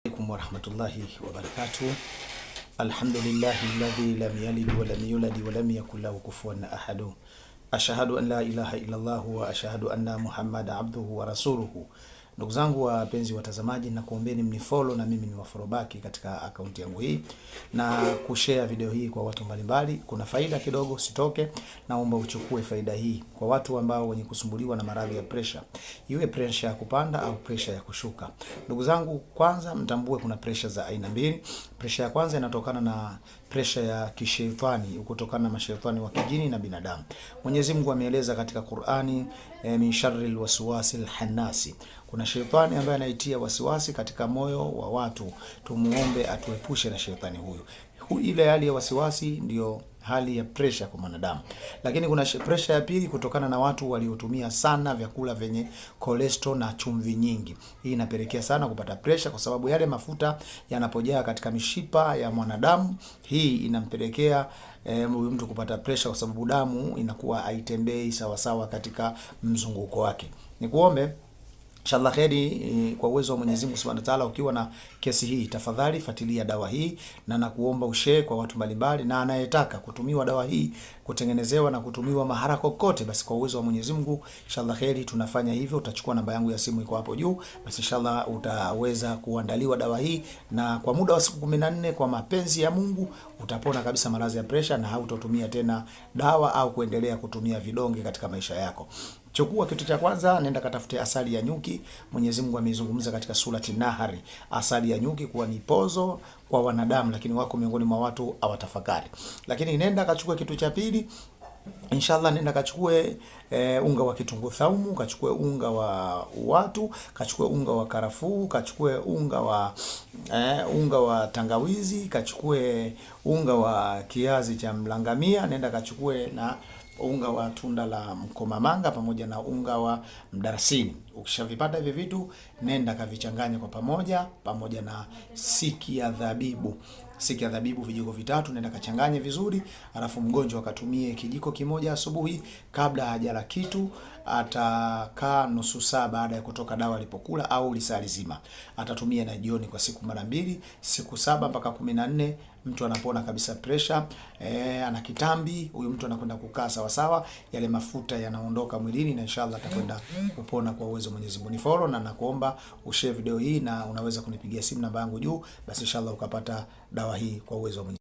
عليكم ورحمة الله وبركاته. الحمد لله الذي لم يلد ولم يولد ولم يكن له كفوا أحد. أشهد أن لا إله إلا الله وأشهد أن محمد عبده ورسوله. Ndugu zangu wapenzi watazamaji, na kuombeni mnifollow na mimi niwafollow back katika akaunti yangu hii na kushare video hii kwa watu mbalimbali. Kuna faida kidogo, usitoke, naomba uchukue faida hii kwa watu ambao wenye kusumbuliwa na maradhi ya pressure. Iwe pressure ya kupanda au pressure ya kushuka. Ndugu zangu, kwanza mtambue kuna pressure za aina mbili. Pressure ya kwanza inatokana na pressure ya kishetani, kutokana na mashaitani wa kijini na binadamu. Mwenyezi Mungu ameeleza katika Qur'ani, min sharril waswasil hannasi. Kuna shetani ambaye anaitia wasiwasi katika moyo wa watu. Tumuombe atuepushe na shetani huyu. Ile hali ya wasiwasi ndio hali ya pressure kwa mwanadamu. Lakini kuna pressure ya pili kutokana na watu waliotumia sana vyakula vyenye cholesterol na chumvi nyingi. Hii inapelekea sana kupata pressure, kwa sababu yale mafuta yanapojaa katika mishipa ya mwanadamu, hii inampelekea mtu kupata pressure, kwa sababu damu inakuwa haitembei sawa sawa katika mzunguko wake. Nikuombe inshallah kheri, kwa uwezo wa Mwenyezi Mungu Subhanahu wa Ta'ala, ukiwa na kesi hii tafadhali fuatilia dawa hii, na nakuomba ushare kwa watu mbalimbali, na anayetaka kutumiwa dawa hii, kutengenezewa na kutumiwa mahara kokote, basi kwa uwezo wa Mwenyezi Mungu inshallah kheri tunafanya hivyo. Utachukua namba yangu ya simu iko hapo juu, basi inshallah utaweza kuandaliwa dawa hii, na kwa muda wa siku 14 kwa mapenzi ya Mungu utapona kabisa maradhi ya pressure, na hautotumia tena dawa au kuendelea kutumia vidonge katika maisha yako. Chukua kitu cha kwanza, nenda katafute asali ya nyuki. Mwenyezi Mungu ameizungumza katika surati Nahari asali ya nyuki kuwa ni pozo kwa wanadamu, lakini wako miongoni mwa watu hawatafakari. Lakini nenda kachukue kitu cha pili, inshallah nenda kachukue unga wa kitunguu saumu, kachukue unga wa watu, kachukue unga wa karafuu, kachukue unga wa tangawizi, kachukue unga wa kiazi cha mlangamia, nenda kachukue na unga wa tunda la mkomamanga pamoja na unga wa mdarasini. Ukishavipata hivi vitu, nenda kavichanganya kwa pamoja na siki ya dhabibu. Siki ya dhabibu vijiko vitatu, nenda kachanganye vizuri, alafu mgonjwa akatumie kijiko kimoja asubuhi kabla hajala kitu. Atakaa nusu saa baada ya kutoka dawa alipokula, au lisaa lizima. Atatumia na jioni kwa siku mara 2, siku 7 mpaka 14, mtu anapona kabisa pressure. Ana kitambi, huyu mtu anakwenda kukaa sawa sawa, yale mafuta yanaondoka mwilini, na inshallah atakwenda kupona kwa uwezo wa Mwenyezi Mungu. Ni follow na nakuomba ushare video hii, na unaweza kunipigia simu namba yangu juu, basi inshallah ukapata dawa hii kwa uwezo wa Mwenyezi Mungu.